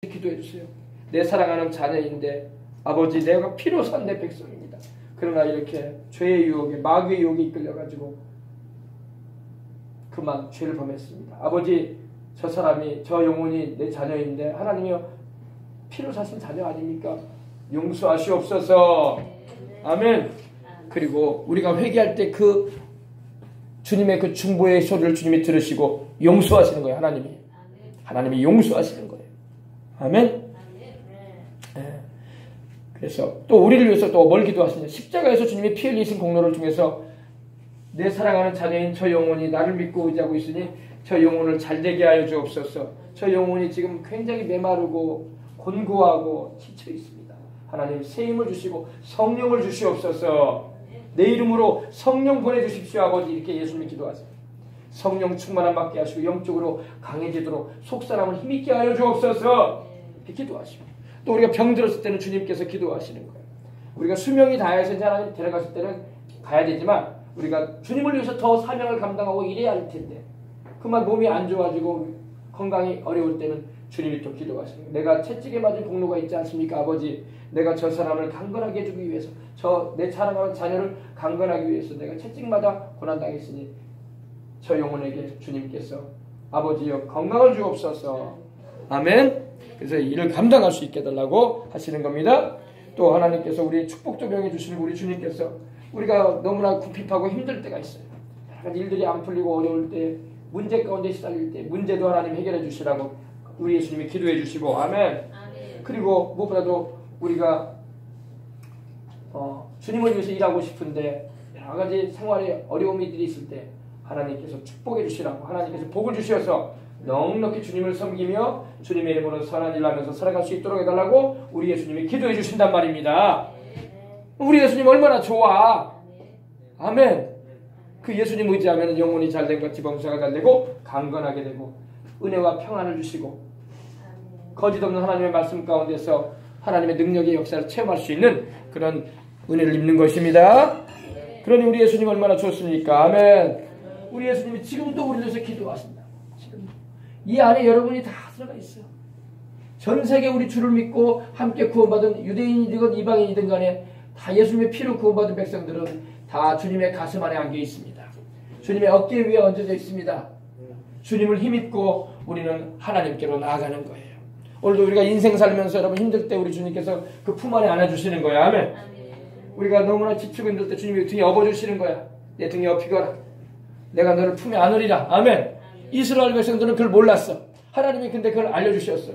기도해 주세요. 내 사랑하는 자녀인데 아버지 내가 피로 산 내 백성입니다. 그러나 이렇게 죄의 유혹에 마귀의 유혹에 이끌려가지고 그만 죄를 범했습니다. 아버지 저 사람이 저 영혼이 내 자녀인데 하나님이여 피로 사신 자녀 아닙니까? 용서하시옵소서. 아멘. 그리고 우리가 회개할 때 그 주님의 그 중보의 소리를 주님이 들으시고 용서하시는 거예요. 하나님이 용서하시는 거예요. 아멘. 네. 그래서 또 우리를 위해서 또 뭘 기도하시냐? 십자가에서 주님이 피 흘리신 공로를 통해서 내 사랑하는 자녀인 저 영혼이 나를 믿고 의지하고 있으니 저 영혼을 잘되게 하여 주옵소서. 저 영혼이 지금 굉장히 메마르고 곤고하고 지쳐 있습니다. 하나님 새 힘을 주시고 성령을 주시옵소서. 내 이름으로 성령 보내주십시오 아버지. 이렇게 예수님이 기도하세요. 성령 충만함 받게 하시고 영적으로 강해지도록 속사람을 힘있게 하여 주옵소서. 이렇게 기도하시고 또 우리가 병들었을 때는 주님께서 기도하시는 거예요. 우리가 수명이 다해서 이제 하나님 데려갔을 때는 가야 되지만 우리가 주님을 위해서 더 사명을 감당하고 일해야 할 텐데 그만 몸이 안 좋아지고 건강이 어려울 때는 주님이 또 기도하시는 거예요. 내가 채찍에 맞은 공로가 있지 않습니까 아버지. 내가 저 사람을 강건하게 해주기 위해서 내 사랑하는 자녀를 강건하기 위해서 내가 채찍마다 고난당했으니 저 영혼에게 주님께서 아버지여 건강을 주옵소서. 아멘. 그래서 일을 감당할 수 있게 해달라고 하시는 겁니다. 또 하나님께서 우리 축복도 명해 주시는 우리 주님께서 우리가 너무나 궁핍하고 힘들 때가 있어요. 여러 가지 일들이 안 풀리고 어려울 때 문제 가운데 시달릴 때 문제도 하나님 해결해 주시라고 우리 예수님이 기도해 주시고 아멘. 그리고 무엇보다도 우리가 주님을 위해서 일하고 싶은데 여러 가지 생활에 어려움들이 있을 때 하나님께서 축복해 주시라고 하나님께서 복을 주셔서 넉넉히 주님을 섬기며 주님의 이름으로 선한 일을 하면서 살아갈 수 있도록 해달라고 우리 예수님이 기도해 주신단 말입니다. 우리 예수님 얼마나 좋아. 아멘. 그 예수님 의지하면 영혼이 잘된 것 지범사가 잘되고 강건하게 되고 은혜와 평안을 주시고 거짓 없는 하나님의 말씀 가운데서 하나님의 능력의 역사를 체험할 수 있는 그런 은혜를 입는 것입니다. 그러니 우리 예수님 얼마나 좋습니까? 아멘. 우리 예수님이 지금도 우리를 위해서 기도하신다. 지금도. 이 안에 여러분이 다 들어가 있어요. 전 세계 우리 주를 믿고 함께 구원받은 유대인이든 이방인이든 간에 다 예수님의 피로 구원받은 백성들은 다 주님의 가슴 안에 안겨 있습니다. 주님의 어깨 위에 얹어져 있습니다. 주님을 힘입고 우리는 하나님께로 나아가는 거예요. 오늘도 우리가 인생 살면서 여러분 힘들 때 우리 주님께서 그 품 안에 안아주시는 거예요. 아멘. 우리가 너무나 지치고 힘들 때 주님이 등에 업어주시는 거야. 내 등에 업히거라. 내가 너를 품에 안으리라. 아멘. 이스라엘 백성들은 그걸 몰랐어. 하나님이 근데 그걸 알려주셨어.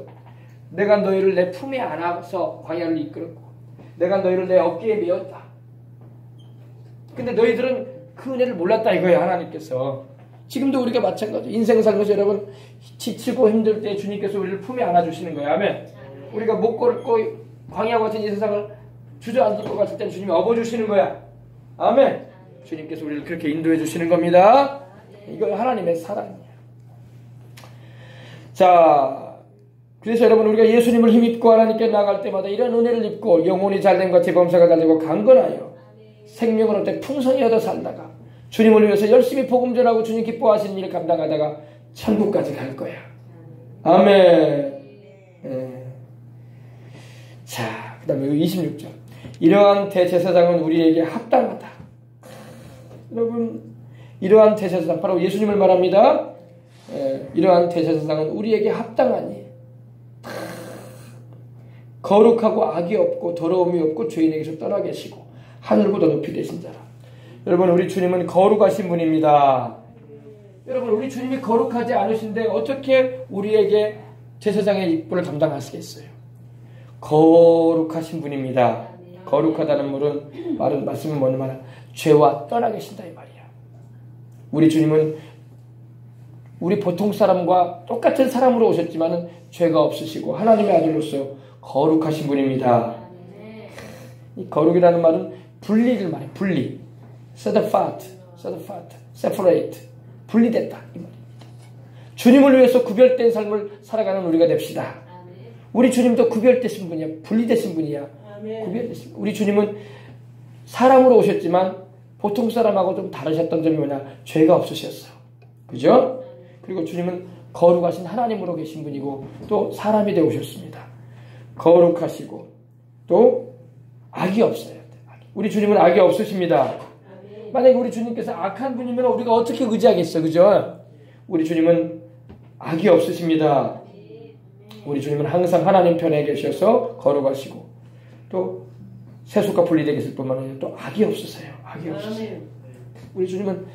내가 너희를 내 품에 안아서 광야를 이끌었고 내가 너희를 내 어깨에 메었다. 근데 너희들은 그 은혜를 몰랐다 이거예요. 하나님께서. 지금도 우리가 마찬가지. 인생 살면서 여러분 지치고 힘들 때 주님께서 우리를 품에 안아주시는 거예요. 아멘. 우리가 못 걸고 광야와 같은 이 세상을 주저앉을 것 같을 때는 주님이 업어주시는 거야. 아멘. 주님께서 우리를 그렇게 인도해 주시는 겁니다. 이거 하나님의 사랑이에요. 자, 그래서 여러분 우리가 예수님을 힘입고 하나님께 나아갈 때마다 이런 은혜를 입고 영혼이 잘된 것 재범사가 잘되고 강건하여 생명을 얻되 풍성히 얻어 살다가 주님을 위해서 열심히 복음 전하고 주님 기뻐하시는 일을 감당하다가 천국까지 갈 거야. 아멘. 자, 그 다음에 26절. 이러한 대제사장은 우리에게 합당하다. 여러분, 이러한 대제사장, 바로 예수님을 말합니다. 이러한 대제사장은 우리에게 합당하니 거룩하고 악이 없고 더러움이 없고 죄인에게서 떠나 계시고 하늘보다 높이 되신 자라. 여러분 우리 주님은 거룩하신 분입니다. 여러분 우리 주님이 거룩하지 않으신데 어떻게 우리에게 제사장의 직분을 감당하시겠어요? 거룩하신 분입니다. 거룩하다는 말씀은 뭐냐 말이야? 죄와 떠나 계신다 이 말이야. 우리 주님은 우리 보통 사람과 똑같은 사람으로 오셨지만 죄가 없으시고 하나님의 아들로서 거룩하신 분입니다. 이 거룩이라는 말은 분리를 말해. 분리. set apart, separate. 분리됐다 이 말입니다. 주님을 위해서 구별된 삶을 살아가는 우리가 됩시다. 우리 주님도 구별되신 분이야. 분리되신 분이야. 구별되신 분. 우리 주님은 사람으로 오셨지만 보통 사람하고 좀 다르셨던 점이 뭐냐? 죄가 없으셨어. 그죠? 그리고 주님은 거룩하신 하나님으로 계신 분이고 또 사람이 되어 오셨습니다. 거룩하시고 또 악이 없어요. 우리 주님은 악이 없으십니다. 만약에 우리 주님께서 악한 분이면 우리가 어떻게 의지하겠어, 그죠? 우리 주님은 악이 없으십니다. 우리 주님은 항상 하나님 편에 계셔서 거룩하시고 또 세속과 분리되어 계실 뿐만 아니라 또 악이 없으세요. 악이 없으세요. 우리 주님은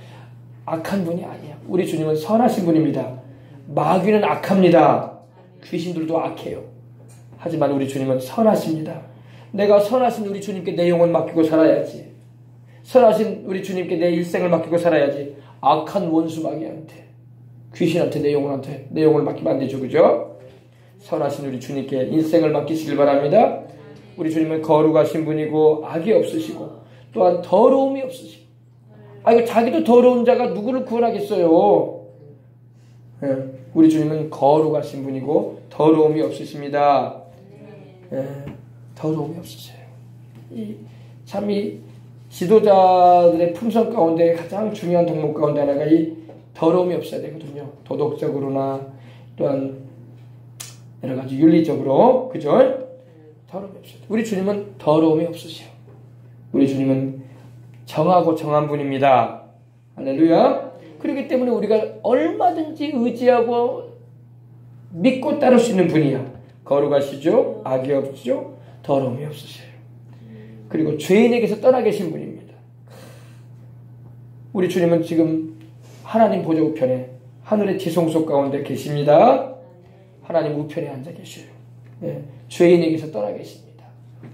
악한 분이 아니에요. 우리 주님은 선하신 분입니다. 마귀는 악합니다. 귀신들도 악해요. 하지만 우리 주님은 선하십니다. 내가 선하신 우리 주님께 내 영혼 맡기고 살아야지. 선하신 우리 주님께 내 일생을 맡기고 살아야지. 악한 원수 마귀한테, 귀신한테, 내 영혼을 맡기면 안 되죠, 그죠? 선하신 우리 주님께 인생을 맡기시길 바랍니다. 우리 주님은 거룩하신 분이고 악이 없으시고 또한 더러움이 없으시고. 이거 자기도 더러운 자가 누구를 구원하겠어요? 우리 주님은 거룩하신 분이고 더러움이 없으십니다. 더러움이 없으세요. 참 이 지도자들의 품성 가운데 가장 중요한 덕목 가운데 하나가 이 더러움이 없어야 되거든요. 도덕적으로나 또한 여러 가지 윤리적으로, 그죠? 더러움이 없어요. 우리 주님은 더러움이 없으세요. 우리 주님은 정하고 정한 분입니다. 할렐루야. 그렇기 때문에 우리가 얼마든지 의지하고 믿고 따를 수 있는 분이야. 거룩하시죠? 악이 없죠? 더러움이 없으세요. 그리고 죄인에게서 떠나 계신 분입니다. 우리 주님은 지금 하나님 보좌 우편에 하늘의 지성소 가운데 계십니다. 하나님 우편에 앉아 계셔요. 죄인에게서 떠나 계십니다.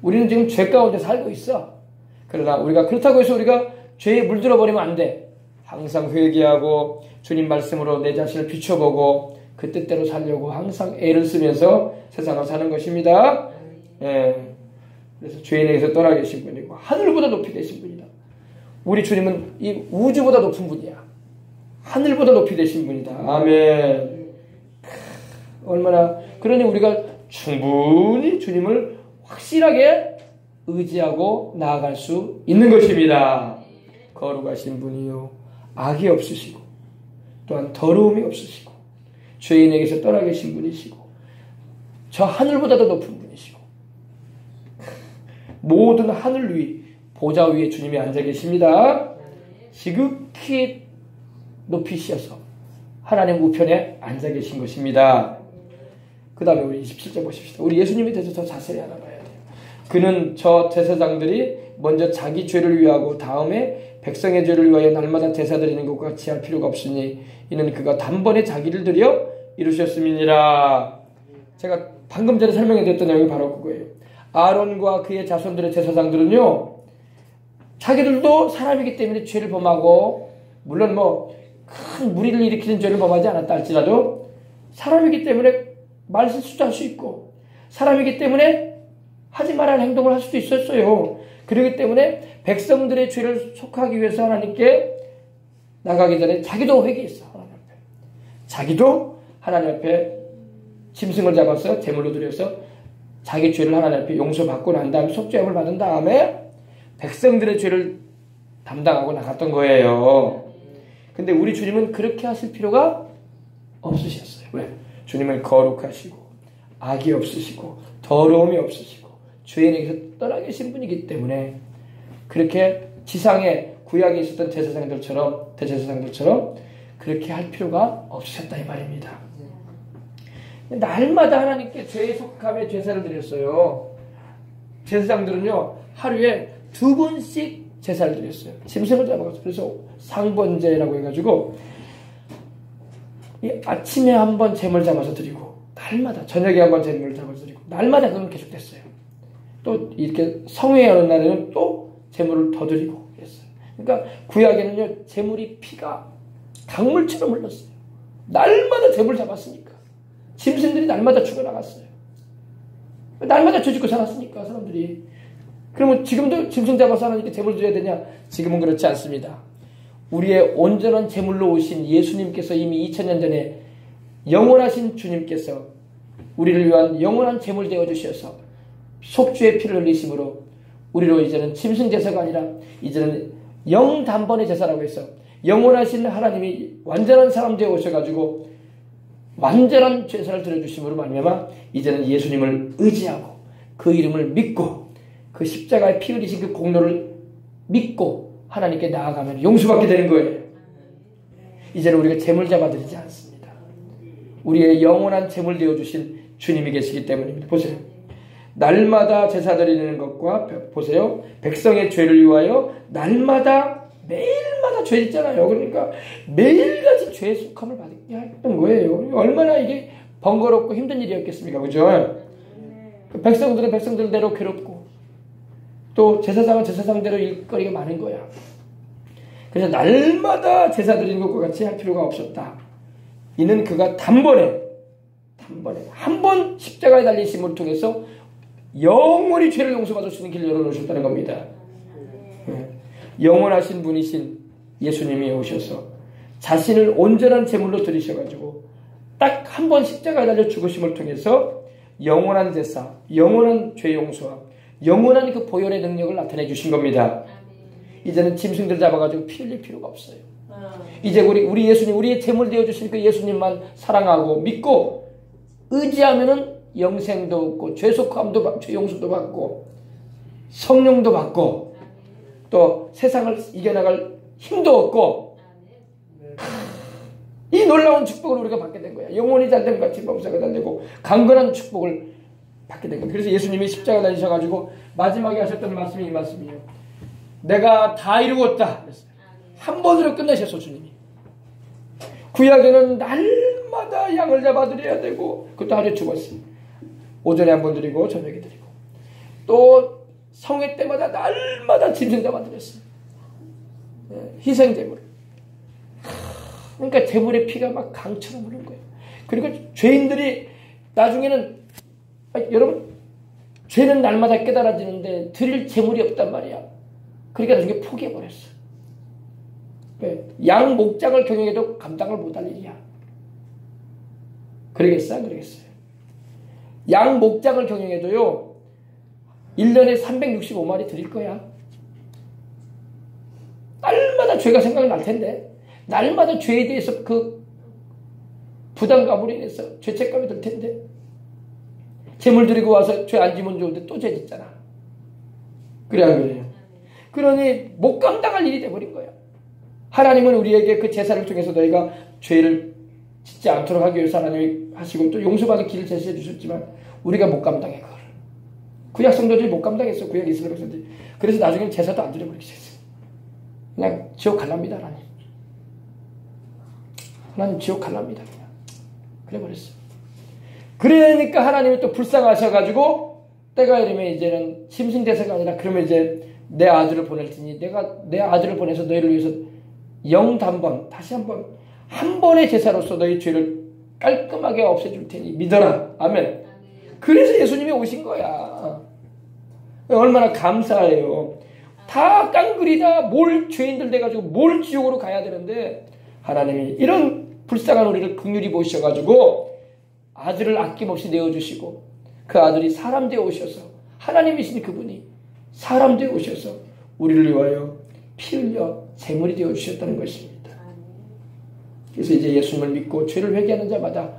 우리는 지금 죄 가운데 살고 있어. 그러나 우리가 그렇다고 해서 우리가 죄에 물들어 버리면 안 돼. 항상 회개하고 주님 말씀으로 내 자신을 비춰보고 그 뜻대로 살려고 항상 애를 쓰면서 세상을 사는 것입니다. 그래서 죄인에게서 떠나 계신 분이고 하늘보다 높이 되신 분이다. 우리 주님은 이 우주보다 높은 분이야. 하늘보다 높이 되신 분이다. 아멘. 얼마나, 그러니 우리가 충분히 주님을 확실하게 의지하고 나아갈 수 있는 것입니다. 거룩하신 분이요, 악이 없으시고 또한 더러움이 없으시고 죄인에게서 떠나 계신 분이시고 저 하늘보다도 높은 분이시고 모든 하늘 위 보좌 위에 주님이 앉아 계십니다. 지극히 높이셔서 하나님 우편에 앉아 계신 것입니다. 그 다음에 우리 27절 보십시다. 우리 예수님에 대해서 더 자세히 알아봐야 돼요. 그는 저 제사장들이 먼저 자기 죄를 위하고 다음에 백성의 죄를 위하여 날마다 제사 드리는 것과 같이 할 필요가 없으니 이는 그가 단번에 자기를 드려 이루셨음이니라. 제가 방금 전에 설명해 드렸던 내용이 바로 그거예요. 아론과 그의 자손들의 제사장들은요, 자기들도 사람이기 때문에 죄를 범하고, 물론 큰 무리를 일으키는 죄를 범하지 않았다 할지라도 사람이기 때문에 말실수도 할 수 있고 사람이기 때문에 하지 말아야 할 행동을 할 수도 있었어요. 그렇기 때문에 백성들의 죄를 속하기 위해서 하나님께 나가기 전에 자기도 회개했어. 하나님 앞에. 자기도 하나님 앞에 짐승을 잡아서 제물로 드려서 자기 죄를 하나님 앞에 용서받고 난 다음에 속죄함을 받은 다음에 백성들의 죄를 담당하고 나갔던 거예요. 근데 우리 주님은 그렇게 하실 필요가 없으셨어요. 왜? 주님은 거룩하시고 악이 없으시고 더러움이 없으시고 죄인에게서 떠나 계신 분이기 때문에 그렇게 지상에 구약에 있었던 대제사장들처럼 그렇게 할 필요가 없으셨다 이 말입니다. 날마다 하나님께 죄의 속함에 제사를 드렸어요. 제사장들은요 하루에 2번씩 제사를 드렸어요. 짐승을 잡아가지고. 그래서 상번제라고 해가지고 이 아침에 한 번 제물 잡아서 드리고 날마다 저녁에 한 번 제물을 잡아서 드리고 날마다 그건 계속됐어요. 또 이렇게 성회에 오는 날에는 또 제물을 더 드리고 그랬어요. 그러니까 구약에는요 제물이 피가 강물처럼 흘렀어요. 날마다 제물 잡았으니까 짐승들이 날마다 죽어나갔어요. 날마다 죄짓고 살았으니까 사람들이. 그러면 지금도 짐승 잡아서 하나님께 제물 드려야 되냐? 지금은 그렇지 않습니다. 우리의 온전한 제물로 오신 예수님께서 이미 2000년 전에 영원하신 주님께서 우리를 위한 영원한 제물 되어 주셔서 속죄의 피를 흘리심으로 우리로 이제는 짐승 제사가 아니라 이제는 영단번의 제사라고 해서 영원하신 하나님이 완전한 사람 되어 오셔가지고 완전한 제사를 드려주심으로 말미암아 이제는 예수님을 의지하고 그 이름을 믿고 그 십자가에 피 흘리신 그 공로를 믿고 하나님께 나아가면 용서받게 되는 거예요. 이제는 우리가 재물 잡아드리지 않습니다. 우리의 영원한 재물 되어주신 주님이 계시기 때문입니다. 보세요. 날마다 제사 드리는 것과 보세요. 백성의 죄를 위하여 날마다 매일마다 죄 있잖아요. 그러니까 매일같이 죄의 속함을 받게 했던 거예요. 얼마나 이게 번거롭고 힘든 일이었겠습니까? 그죠? 백성들은 백성들대로 괴롭고 또 제사장은 제사장대로 일거리가 많은 거야. 그래서 날마다 제사 드리는 것과 같이 할 필요가 없었다. 이는 그가 단번에 한 번 십자가에 달리심을 통해서 영원히 죄를 용서받을 수 있는 길을 열어놓으셨다는 겁니다. 영원하신 분이신 예수님이 오셔서 자신을 온전한 제물로 드리셔가지고 딱 한 번 십자가에 달려 죽으심을 통해서 영원한 제사, 영원한 죄 용서와 영원한 그 보혈의 능력을 나타내 주신 겁니다. 이제는 짐승들 잡아가지고 피 흘릴 필요가 없어요. 이제 우리 예수님, 우리의 제물 되어주신 그 예수님만 사랑하고 믿고 의지하면은 영생도 얻고 죄속함도 받고 죄 용서도 받고 성령도 받고 또 세상을 이겨나갈 힘도 얻고 이 놀라운 축복을 우리가 받게 된 거야. 영혼이 잘된 같이 범사가 잘되고 강건한 축복을 받게 된 거야. 그래서 예수님이 십자가 달리셔가지고 마지막에 하셨던 말씀이 이 말씀이에요. 내가 다 이루었다. 한 번으로 끝내셨어 주님이. 구약에는 날마다 양을 잡아드려야 되고 그것도 하루에 죽었어요. 오전에 한 번 드리고 저녁에 드리고 또 성회 때마다 날마다 짐승 잡아드렸어요. 희생제물. 그러니까 제물의 피가 막 강처럼 흐르는 거예요. 그리고 죄인들이 나중에는 여러분 죄는 날마다 깨달아지는데 드릴 제물이 없단 말이야. 그러니까 나중에 포기해버렸어. 양 목장을 경영해도 감당을 못할 일이야. 그러겠어? 안 그러겠어요? 양 목장을 경영해도요 1년에 365마리 드릴 거야. 날마다 죄가 생각날 텐데 날마다 죄에 대해서 그 부담감으로 인해서 죄책감이 들 텐데 재물 드리고 와서 죄 안 지면 좋은데 또 죄 짓잖아. 그래 안 그래요? 그러니 못 감당할 일이 돼버린 거야. 하나님은 우리에게 그 제사를 통해서 너희가 죄를 짓지 않도록 하기 위해서 하나님이 하시고 또 용서받을 길을 제시해 주셨지만 우리가 못 감당해 그걸. 구약 성도들이 못 감당했어. 구약 이스라엘 백성들이. 그래서 나중에는 제사도 안 드려버리게 됐어. 그냥 지옥 갈랍니다. 하나님 지옥 갈랍니다. 그냥 그래 버렸어. 그러니까 하나님이 또 불쌍하셔가지고 때가 이르면 이제는 심신대사가 아니라 그러면 이제 내 아들을 보낼 테니 내가 내 아들을 보내서 너희를 위해서 영단번 다시 한 번의 제사로서 너희 죄를 깔끔하게 없애줄 테니 믿어라. 아멘. 그래서 예수님이 오신 거야. 얼마나 감사해요. 다 깡그리다 뭘 죄인들 돼가지고 뭘 지옥으로 가야 되는데 하나님이 이런 불쌍한 우리를 긍휼히 보셔가지고 아들을 아낌없이 내어주시고 그 아들이 사람 되어 오셔서 하나님이신 그분이 사람 되어 오셔서 우리를 위하여 피 흘려 제물이 되어 주셨다는 것입니다. 그래서 이제 예수님을 믿고 죄를 회개하는 자마다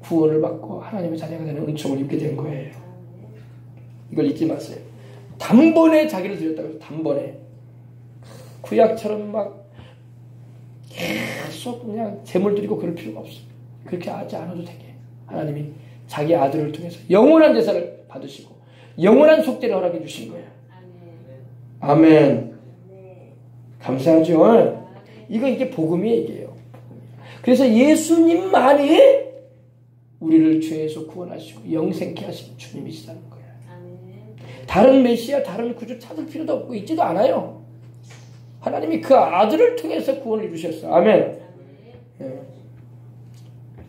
구원을 받고 하나님의 자녀가 되는 은총을 입게 된 거예요. 이걸 잊지 마세요. 단번에 자기를 드렸다고 해서 단번에 구약처럼 막 계속 그냥 제물 드리고 그럴 필요가 없어요. 그렇게 하지 않아도 되게 하나님이 자기 아들을 통해서 영원한 제사를 받으시고 영원한 속죄를 허락해 주신 거예요. 아멘. 감사하죠. 이게 복음이에요. 이게요. 그래서 예수님만이 우리를 죄에서 구원하시고 영생케 하신 주님이시라는 거예요. 다른 메시아, 다른 구주 찾을 필요도 없고 있지도 않아요. 하나님이 그 아들을 통해서 구원을 주셨어요. 아멘.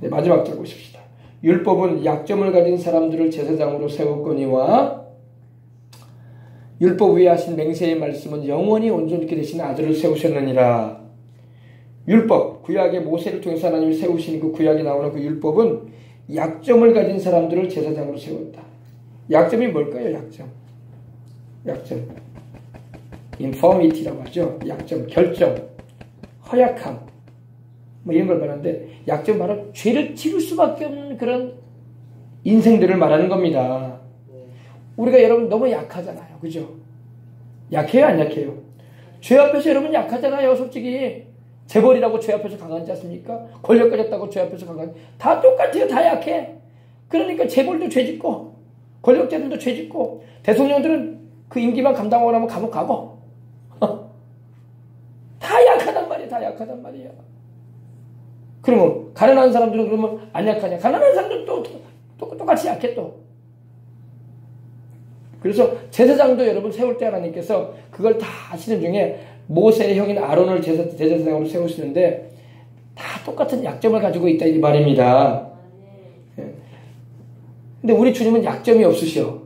네, 마지막 절 보십시다. 율법은 약점을 가진 사람들을 제사장으로 세웠거니와 율법 위에 하신 맹세의 말씀은 영원히 온전케 되신 아들을 세우셨느니라. 율법, 구약의 모세를 통해서 하나님이 세우신 그 구약에 나오는 그 율법은 약점을 가진 사람들을 제사장으로 세웠다. 약점이 뭘까요? 약점. infirmity라고 하죠. 약점, 결점, 허약함. 뭐 이런 걸 말하는데 약점은 바로 죄를 지을 수밖에 없는 그런 인생들을 말하는 겁니다. 우리가 여러분 너무 약하잖아요. 그죠? 약해요, 안 약해요? 죄 앞에서 여러분 약하잖아요, 솔직히. 재벌이라고 죄 앞에서 강하지 않습니까? 권력 가졌다고 죄 앞에서 강하지. 다 똑같아요, 다 약해. 그러니까 재벌도 죄 짓고, 권력자들도 죄 짓고, 대통령들은 그 임기만 감당하고 나면 감옥 가고. 다 약하단 말이야, 다 약하단 말이야. 그러면, 가난한 사람들은 그러면 안 약하냐? 가난한 사람들은 똑같이 약해, 또. 그래서 제사장도 여러분 세울 때 하나님께서 그걸 다 하시는 중에 모세의 형인 아론을 제사장으로 세우시는데 다 똑같은 약점을 가지고 있다 이 말입니다. 근데 우리 주님은 약점이 없으셔.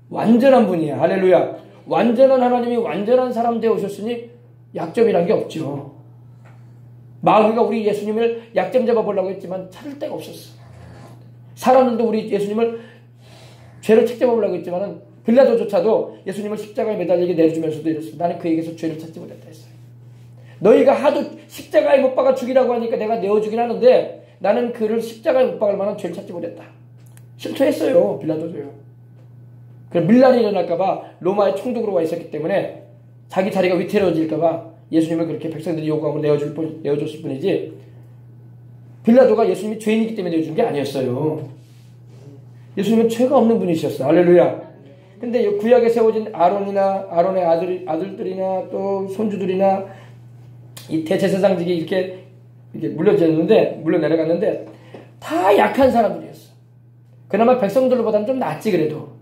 완전한 분이야. 할렐루야. 완전한 하나님이 완전한 사람 되어 오셨으니 약점이란 게 없죠. 마귀가 우리 예수님을 약점 잡아보려고 했지만 찾을 데가 없었어. 사람들도 우리 예수님을 죄를 책잡아보려고 했지만은 빌라도조차도 예수님을 십자가에 매달리게 내려주면서도 이랬습니다. 나는 그에게서 죄를 찾지 못했다 했어요. 너희가 하도 십자가에 못 박아 죽이라고 하니까 내가 내어주긴 하는데 나는 그를 십자가에 못 박을 만한 죄를 찾지 못했다. 실토했어요. 빌라도도요. 그래서 밀란이 일어날까봐 로마의 총독으로 와 있었기 때문에 자기 자리가 위태로워질까봐 예수님을 그렇게 백성들이 요구하고 내어줬을 뿐이지 빌라도가 예수님이 죄인이기 때문에 내어준 게 아니었어요. 예수님은 죄가 없는 분이셨어요. 할렐루야. 근데 구약에 세워진 아론의 아들들이나 또 손주들이나 이 대제사장직이 이렇게 물려내려갔는데 다 약한 사람들이었어. 그나마 백성들보다는 좀 낫지 그래도.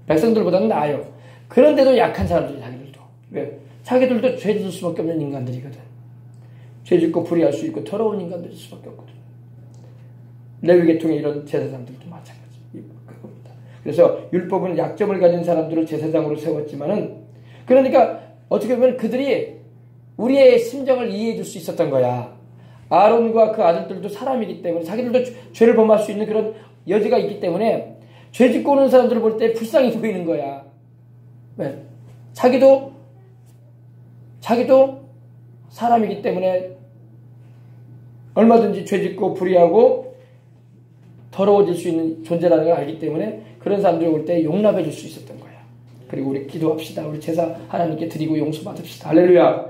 백성들보다는 나아요. 그런데도 약한 사람들이 자기들도. 왜? 자기들도 죄 짓을 수밖에 없는 인간들이거든. 죄 짓고 불의할 수 있고 더러운 인간들일 수밖에 없거든. 레위 계통의 이런 제사장들도 마찬가지. 그래서 율법은 약점을 가진 사람들을 제사장으로 세웠지만은 그러니까 어떻게 보면 그들이 우리의 심정을 이해해 줄 수 있었던 거야. 아론과 그 아들들도 사람이기 때문에 자기들도 죄를 범할 수 있는 그런 여지가 있기 때문에 죄 짓고 오는 사람들을 볼 때 불쌍히 보이는 거야. 왜? 자기도 사람이기 때문에 얼마든지 죄 짓고 불의하고 더러워질 수 있는 존재라는 걸 알기 때문에 그런 사람들이 올 때 용납해 줄 수 있었던 거야. 그리고 우리 기도합시다. 우리 제사 하나님께 드리고 용서받읍시다. 할렐루야.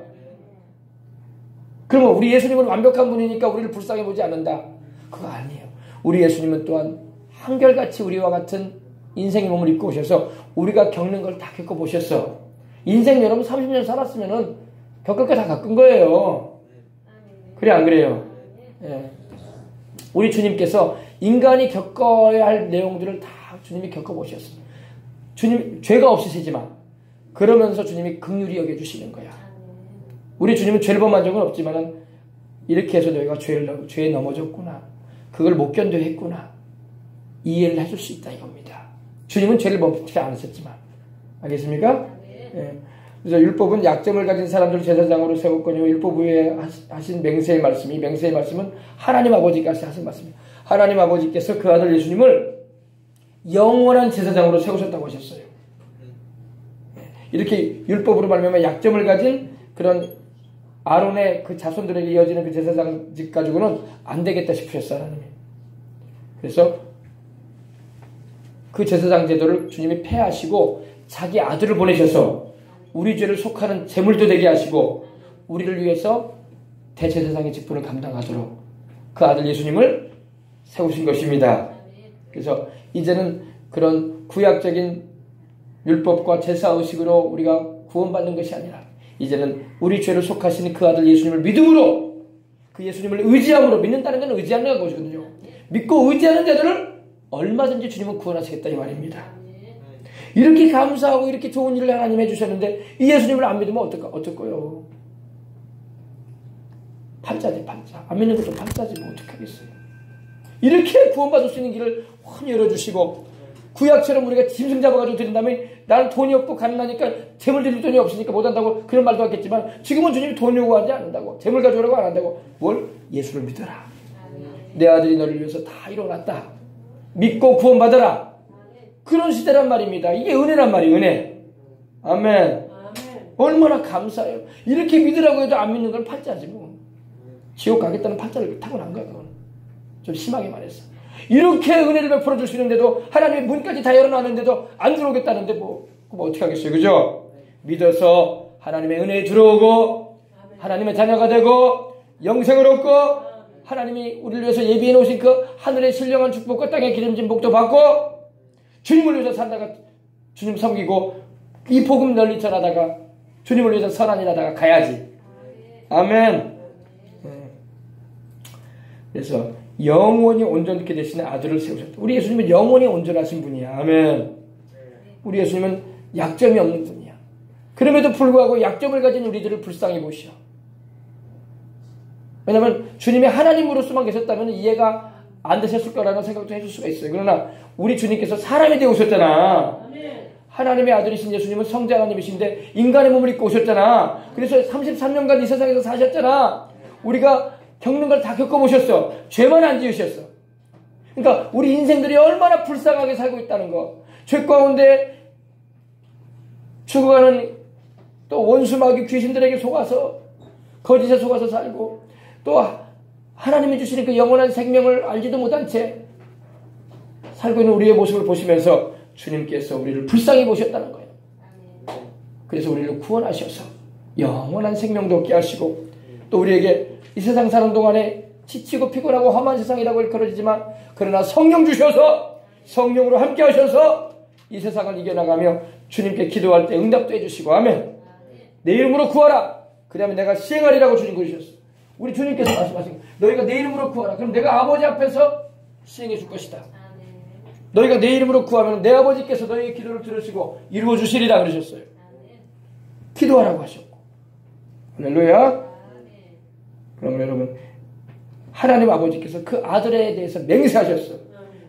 그러면 우리 예수님은 완벽한 분이니까 우리를 불쌍히 보지 않는다. 그거 아니에요. 우리 예수님은 또한 한결같이 우리와 같은 인생의 몸을 입고 오셔서 우리가 겪는 걸 다 겪어보셨어. 인생 여러분 30년 살았으면은 겪을 거 다 겪은 거예요. 그래 안 그래요? 예. 우리 주님께서 인간이 겪어야 할 내용들을 다 주님이 겪어보셨어. 주님 죄가 없으시지만 그러면서 주님이 긍휼히 여겨주시는 거야. 우리 주님은 죄를 범한 적은 없지만 이렇게 해서 너희가 죄에 넘어졌구나. 그걸 못 견뎌했구나. 이해를 해줄 수 있다 이겁니다. 주님은 죄를 범치 않으셨지만. 알겠습니까? 예. 그래서 율법은 약점을 가진 사람들을 제사장으로 세웠거니와 율법 위에 하신 맹세의 말씀이 맹세의 말씀은 하나님 아버지께서 하신 말씀입니다. 하나님 아버지께서 그 아들 예수님을 영원한 제사장으로 세우셨다고 하셨어요. 이렇게 율법으로 말미암아 약점을 가진 그런 아론의 그 자손들에게 이어지는 그 제사장직 가지고는 안 되겠다 싶으셨어요. 하나님이. 그래서 그 제사장 제도를 주님이 폐하시고 자기 아들을 보내셔서 우리 죄를 속하는 제물도 되게 하시고 우리를 위해서 대제사장의 직분을 감당하도록 그 아들 예수님을 세우신 것입니다. 그래서 이제는 그런 구약적인 율법과 제사의식으로 우리가 구원받는 것이 아니라 이제는 우리 죄를 속하시는 그 아들 예수님을 믿음으로 그 예수님을 의지함으로 믿는다는 건 의지하는 것이거든요. 믿고 의지하는 자들을 얼마든지 주님은 구원하시겠다 이 말입니다. 이렇게 감사하고 이렇게 좋은 일을 하나님 해주셨는데 이 예수님을 안 믿으면 어떨 거예요? 팔자지 팔자. 안 믿는 것도 팔자지 뭐 어떡하겠어요. 이렇게 구원받을 수 있는 길을 환히 열어주시고 구약처럼 우리가 짐승 잡아가지고 드린 다음에 나는 돈이 없고 가난하니까 재물 드릴 돈이 없으니까 못한다고 그런 말도 하겠지만 지금은 주님이 돈 요구하지 않는다고 재물 가져오라고 안 한다고 뭘? 예수를 믿어라. 내 아들이 너를 위해서 다 일어났다. 믿고 구원받아라. 그런 시대란 말입니다. 이게 은혜란 말이에요. 은혜. 아멘. 얼마나 감사해요. 이렇게 믿으라고 해도 안 믿는 건 팔자지 뭐. 지옥 가겠다는 판단을 타고난 거야. 그건 좀 심하게 말했어. 이렇게 은혜를 베풀어 주시는데도 하나님의 문까지 다 열어놨는데도 안 들어오겠다는데 뭐 어떻게 하겠어요, 그죠? 믿어서 하나님의 은혜에 들어오고 하나님의 자녀가 되고 영생을 얻고 하나님이 우리를 위해서 예비해 놓으신 그 하늘의 신령한 축복과 땅의 기름진 복도 받고 주님을 위해서 살다가 주님 섬기고 이 복음 널리 전하다가 주님을 위해서 선한 일하다가 가야지. 아멘. 그래서 영원히 온전케 되시는 아들을 세우셨다. 우리 예수님은 영원히 온전하신 분이야. 아멘. 우리 예수님은 약점이 없는 분이야. 그럼에도 불구하고 약점을 가진 우리들을 불쌍히 보시오. 왜냐하면 주님이 하나님으로서만 계셨다면 이해가 안 되셨을 거라는 생각도 해줄 수가 있어요. 그러나 우리 주님께서 사람이 되어 오셨잖아. 하나님의 아들이신 예수님은 성자 하나님이신데 인간의 몸을 입고 오셨잖아. 그래서 33년간 이 세상에서 사셨잖아. 우리가 겪는 걸 다 겪어보셨어. 죄만 안 지으셨어. 그러니까 우리 인생들이 얼마나 불쌍하게 살고 있다는 거. 죄 가운데 죽어가는 또 원수마귀 귀신들에게 속아서 거짓에 속아서 살고 또 하나님이 주시는 그 영원한 생명을 알지도 못한 채 살고 있는 우리의 모습을 보시면서 주님께서 우리를 불쌍히 보셨다는 거예요. 그래서 우리를 구원하셔서 영원한 생명도 얻게 하시고 또 우리에게 이 세상 사는 동안에 지치고 피곤하고 험한 세상이라고 일컬어지지만 그러나 성령 주셔서 성령으로 함께 하셔서 이 세상을 이겨나가며 주님께 기도할 때 응답도 해주시고 아멘. 내 이름으로 구하라. 그러면 내가 시행하리라고 주님 그러셨어. 우리 주님께서 말씀하신 거예요. 너희가 내 이름으로 구하라. 그럼 내가 아버지 앞에서 시행해 줄 것이다. 너희가 내 이름으로 구하면 내 아버지께서 너희의 기도를 들으시고 이루어 주시리라 그러셨어요. 기도하라고 하셨고. 할렐루야. 그러면 여러분 하나님 아버지께서 그 아들에 대해서 맹세하셨어.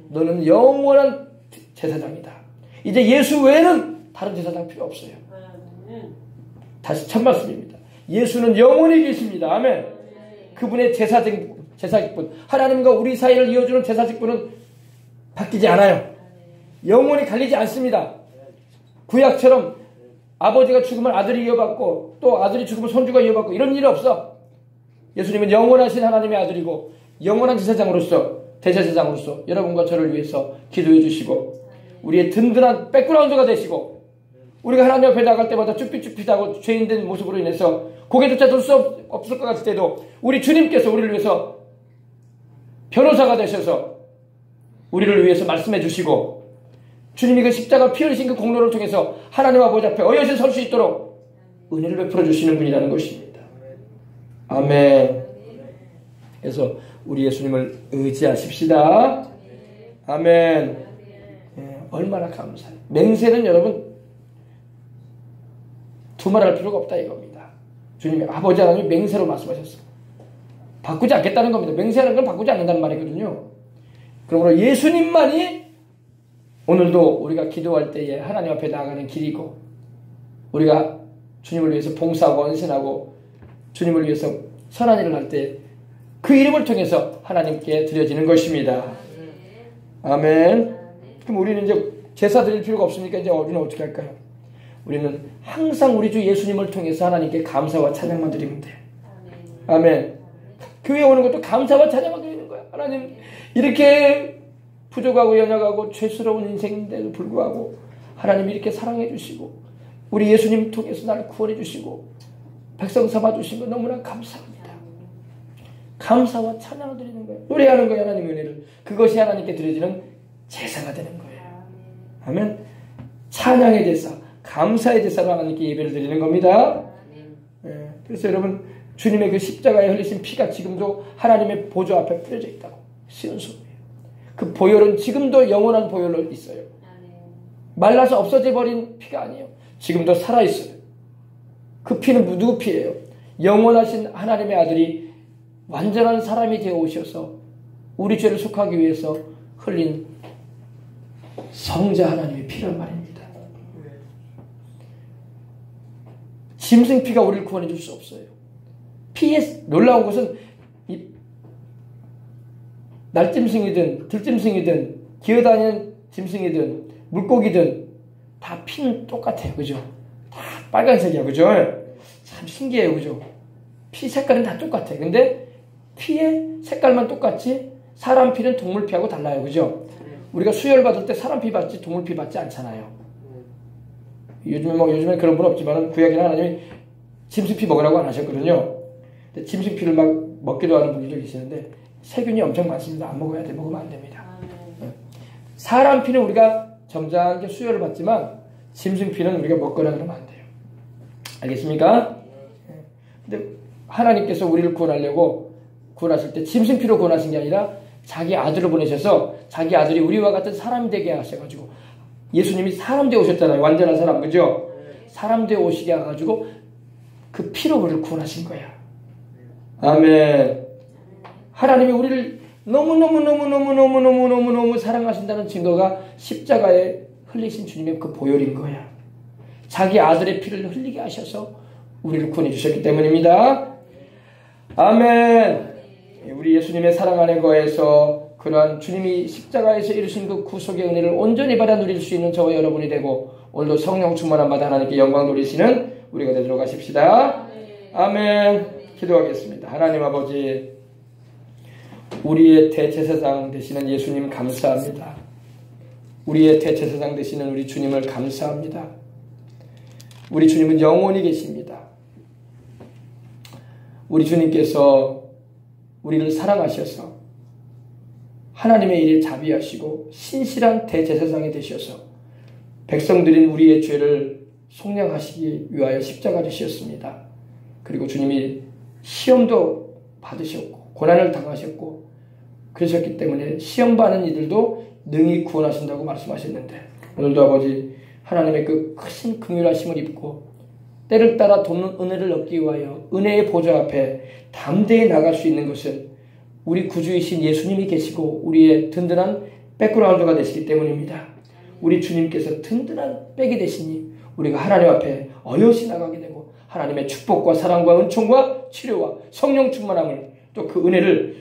너는 영원한 제사장이다. 이제 예수 외에는 다른 제사장 필요 없어요. 다시 첫 말씀입니다. 예수는 영원히 계십니다. 아멘. 그분의 제사직분 하나님과 우리 사이를 이어주는 제사직분은 바뀌지 않아요. 영원히 갈리지 않습니다. 구약처럼 아버지가 죽으면 아들이 이어받고 또 아들이 죽으면 손주가 이어받고 이런 일이 없어. 예수님은 영원하신 하나님의 아들이고 영원한 제사장으로서 대제사장으로서 여러분과 저를 위해서 기도해 주시고 우리의 든든한 백그라운드가 되시고 우리가 하나님 앞에 나갈 때마다 쭈삣쭈삣하고 죄인된 모습으로 인해서 고개조차 들 수 없을 것 같을 때도 우리 주님께서 우리를 위해서 변호사가 되셔서 우리를 위해서 말씀해 주시고 주님이 그 십자가 피 흘리신 그 공로를 통해서 하나님 아버지 앞에 어여시 설 수 있도록 은혜를 베풀어 주시는 분이라는 것입니다. 아멘. 그래서 우리 예수님을 의지하십시다. 아멘. 얼마나 감사해요. 맹세는 여러분 두말할 필요가 없다 이겁니다. 주님이 아버지 하나님이 맹세로 말씀하셨어요. 바꾸지 않겠다는 겁니다. 맹세하는 건 바꾸지 않는다는 말이거든요. 그러므로 예수님만이 오늘도 우리가 기도할 때에 하나님 앞에 나아가는 길이고 우리가 주님을 위해서 봉사하고 헌신하고 주님을 위해서 선한 일을 할 때 그 이름을 통해서 하나님께 드려지는 것입니다. 아멘. 그럼 우리는 이제 제사 드릴 필요가 없으니까 이제 우리는 어떻게 할까요? 우리는 항상 우리 주 예수님을 통해서 하나님께 감사와 찬양만 드리면 돼요. 아멘. 교회에 오는 것도 감사와 찬양만 드리는 거야. 하나님 이렇게 부족하고 연약하고 죄스러운 인생인데도 불구하고 하나님이 이렇게 사랑해 주시고 우리 예수님 통해서 나를 구원해 주시고 백성 삼아 주신 거 너무나 감사합니다. 감사와 찬양을 드리는 거예요. 노래하는 거예요. 하나님의 은혜를. 그것이 하나님께 드려지는 제사가 되는 거예요. 아멘. 찬양의 제사, 감사의 제사로 하나님께 예배를 드리는 겁니다. 그래서 여러분 주님의 그 십자가에 흘리신 피가 지금도 하나님의 보좌 앞에 뿌려져 있다고. 쉬운 소리예요. 그 보혈은 지금도 영원한 보혈로 있어요. 말라서 없어져 버린 피가 아니에요. 지금도 살아있어요. 그 피는 누구 피예요? 영원하신 하나님의 아들이 완전한 사람이 되어 오셔서 우리 죄를 속하기 위해서 흘린 성자 하나님의 피란 말입니다. 짐승피가 우리를 구원해 줄 수 없어요. 피의 놀라운 것은 날짐승이든 들짐승이든 기어다니는 짐승이든 물고기든 다 피는 똑같아요. 그죠? 다 빨간색이야. 그죠? 참 신기해요. 그죠? 피 색깔은 다 똑같아. 근데 피의 색깔만 똑같지 사람 피는 동물 피하고 달라요. 그죠? 우리가 수혈 받을 때 사람 피 받지 동물 피 받지 않잖아요. 요즘에 그런 분 없지만 구약에는 하나님이 짐승 피 먹으라고 안 하셨거든요. 근데 짐승 피를 막 먹기도 하는 분들도 계시는데 세균이 엄청 많습니다. 안 먹어야 돼. 먹으면 안 됩니다. 사람 피는 우리가 점잖게 수혈을 받지만 짐승 피는 우리가 먹거나 그러면 안 돼요. 알겠습니까? 근데 하나님께서 우리를 구원하려고 구원하실 때 짐승 피로 구원하신 게 아니라 자기 아들을 보내셔서 자기 아들이 우리와 같은 사람이 되게 하셔가지고 예수님이 사람 되어 오셨잖아요. 완전한 사람, 그죠? 사람 되어 오시게 해가지고 그 피로 우리를 구원하신 거야. 아멘. 하나님이 우리를 너무너무 사랑하신다는 증거가 십자가에 흘리신 주님의 그 보혈인 거야. 자기 아들의 피를 흘리게 하셔서 우리를 구원해 주셨기 때문입니다. 아멘. 우리 예수님의 사랑 안에 거해서 그러한 주님이 십자가에서 이루신 그 구속의 은혜를 온전히 받아 누릴 수 있는 저와 여러분이 되고 오늘도 성령 충만한 바다 하나님께 영광 돌리시는 우리가 되도록 하십시다. 아멘. 기도하겠습니다. 하나님 아버지, 우리의 대제사장 되시는 예수님 감사합니다. 우리의 대제사장 되시는 우리 주님을 감사합니다. 우리 주님은 영원히 계십니다. 우리 주님께서 우리를 사랑하셔서 하나님의 일에 자비하시고 신실한 대제사장이 되셔서 백성들인 우리의 죄를 속량하시기 위하여 십자가 지셨습니다. 그리고 주님이 시험도 받으셨고 고난을 당하셨고 그러셨기 때문에 시험받는 이들도 능히 구원하신다고 말씀하셨는데 오늘도 아버지 하나님의 그 크신 긍휼하심을 입고 때를 따라 돕는 은혜를 얻기 위하여 은혜의 보좌 앞에 담대히 나갈 수 있는 것은 우리 구주이신 예수님이 계시고 우리의 든든한 백그라운드가 되시기 때문입니다. 우리 주님께서 든든한 백이 되시니 우리가 하나님 앞에 어여시 나가게 되고 하나님의 축복과 사랑과 은총과 치료와 성령 충만함을 또 그 은혜를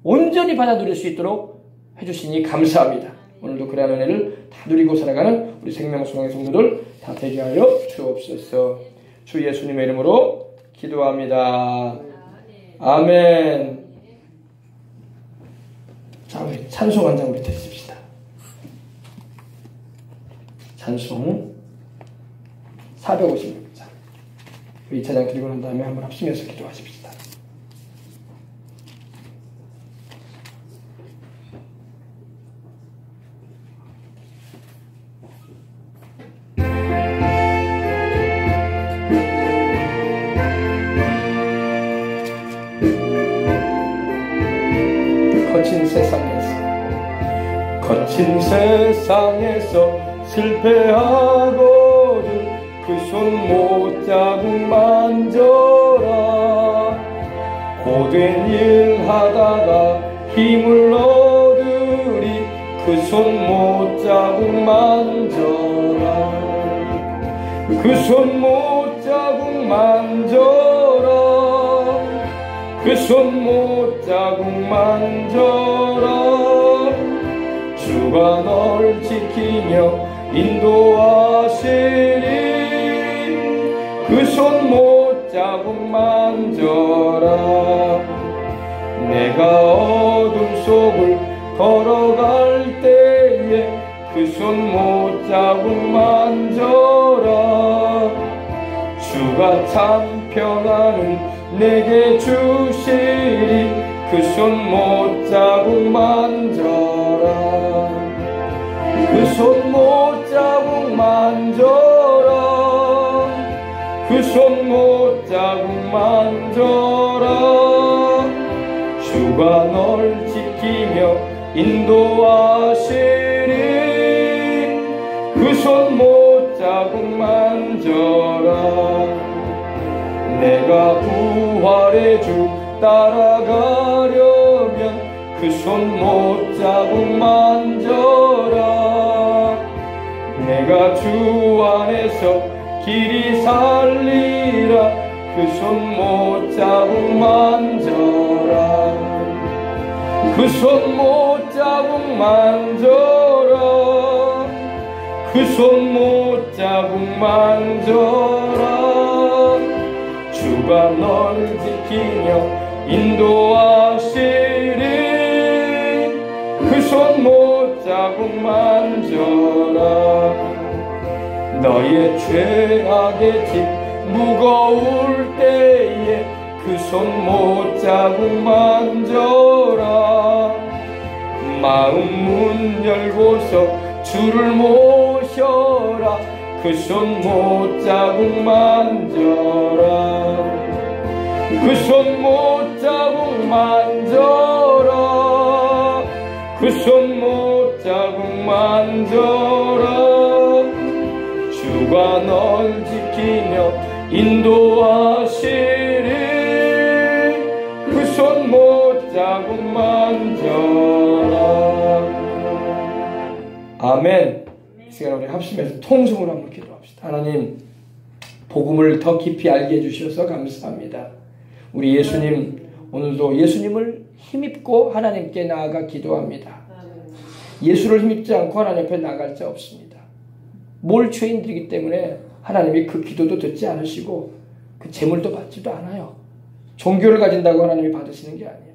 온전히 받아 누릴 수 있도록 해주시니 감사합니다. 오늘도 그러한 은혜를 다 누리고 살아가는 우리 생명수강의 성도들 다 되게 하여 주옵소서. 주 예수님의 이름으로 기도합니다. 아멘. 자, 우리 찬송 한 장 부터 드립시다. 찬송 456장. 2차장 드리고 난 다음에 한번 합심해서 기도하십시다. 거친 세상에서 실패하고도 그 손 못 자국 만져라. 고된 일 하다가 힘을 얻으리 그 손 못 자국 만져라. 그 손 못 자국 만져라. 그 손 못 자국 만져라. 주가 널 지키며 인도하시리. 그 손 못 자국 만져라. 내가 어둠 속을 걸어갈 때에 그 손 못 자국 만져라. 주가 참 평안을 내게 주시리. 그 손 못 자국 만져라. 그 손 못 자국 만져라. 그 손 못 자국 만져라. 주가 널 지키며 인도하시리. 그 손 못 자국 만져라. 내가 부활의 주 따라가려면 그 손 못 자국 만져라. 내가 주 안에서 길이 살리라. 그 손 못 자국 만져라. 그 손 못 자국 만져라. 그 손 못 자국 만져라. 주가 널 지키며 인도하시리 그 손 못자국 만져라 너의 죄악의 짐 무거울 때에 그 손 못자국 만져라 마음 문 열고서 주를 모셔라 그 손 못자국 만져라 그 손 못자국 만져라 그 손 못자국 만져라 주가 널 지키며 인도하시리 그 손 못자국 만져라. 아멘. 이 시간 우리 합심해서 통성으로 한번 기도합시다. 하나님, 복음을 더 깊이 알게 해주셔서 감사합니다. 우리 예수님, 오늘도 예수님을 힘입고 하나님께 나아가 기도합니다. 예수를 힘입지 않고 하나님 앞에 나갈 자 없습니다. 몰 죄인들이기 때문에 하나님이 그 기도도 듣지 않으시고 그 재물도 받지도 않아요. 종교를 가진다고 하나님이 받으시는 게 아니에요.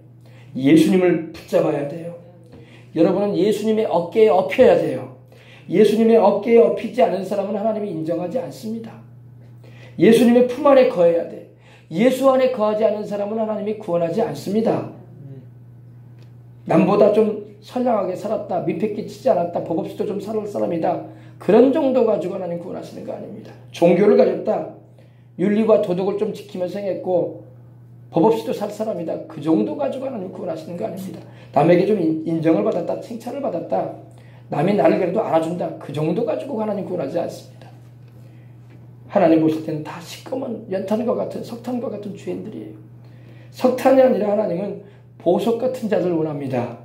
예수님을 붙잡아야 돼요. 여러분은 예수님의 어깨에 엎혀야 돼요. 예수님의 어깨에 엎이지 않은 사람은 하나님이 인정하지 않습니다. 예수님의 품 안에 거해야 돼. 예수 안에 거하지 않은 사람은 하나님이 구원하지 않습니다. 남보다 좀 선량하게 살았다, 민폐 끼치지 않았다, 법 없이도 좀 살 사람이다, 그런 정도 가지고 하나님 구원하시는 거 아닙니다. 종교를 가졌다, 윤리와 도덕을 좀 지키면서 행했고 법 없이도 살 사람이다, 그 정도 가지고 하나님 구원하시는 거 아닙니다. 남에게 좀 인정을 받았다, 칭찬을 받았다, 남이 나를 그래도 알아준다, 그 정도 가지고 하나님 구원하지 않습니다. 하나님 보실 때는 다 시꺼먼 연탄과 같은, 석탄과 같은 죄인들이에요. 석탄이 아니라 하나님은 보석 같은 자를 원합니다.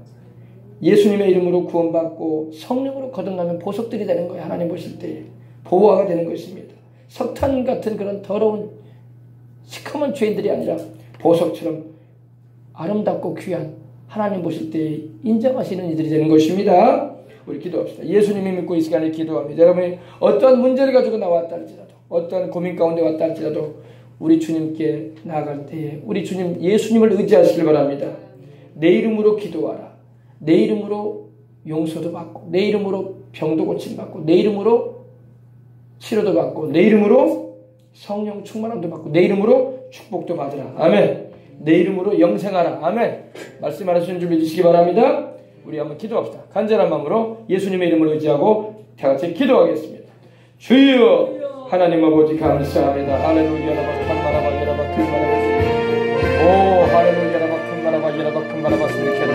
예수님의 이름으로 구원받고 성령으로 거듭나면 보석들이 되는 거예요. 하나님 보실 때 보호하가 되는 것입니다. 석탄 같은 그런 더러운 시커먼 죄인들이 아니라 보석처럼 아름답고 귀한, 하나님 보실 때 인정하시는 이들이 되는 것입니다. 우리 기도합시다. 예수님이 믿고 이 시간에 기도합니다. 여러분이 어떠한 문제를 가지고 나왔다 할지라도, 어떠한 고민 가운데 왔다 할지라도 우리 주님께 나아갈 때에 우리 주님 예수님을 의지하시길 바랍니다. 내 이름으로 기도하라. 내 이름으로 용서도 받고, 내 이름으로 병도 고침받고, 내 이름으로 치료도 받고, 내 이름으로 성령 충만함도 받고, 내 이름으로 축복도 받으라. 아멘. 내 이름으로 영생하라. 아멘. 말씀하시는 줄 믿으시기 바랍니다. 우리 한번 기도합시다. 간절한 마음으로 예수님의 이름을 의지하고 다 같이 기도하겠습니다. 주여 하나님 아버지 감사합니다. 할렐루야 라바 칸마라바 예라바 칸마라바 오 할렐루야 라바 칸마라바 예라바 칸마라바 스미케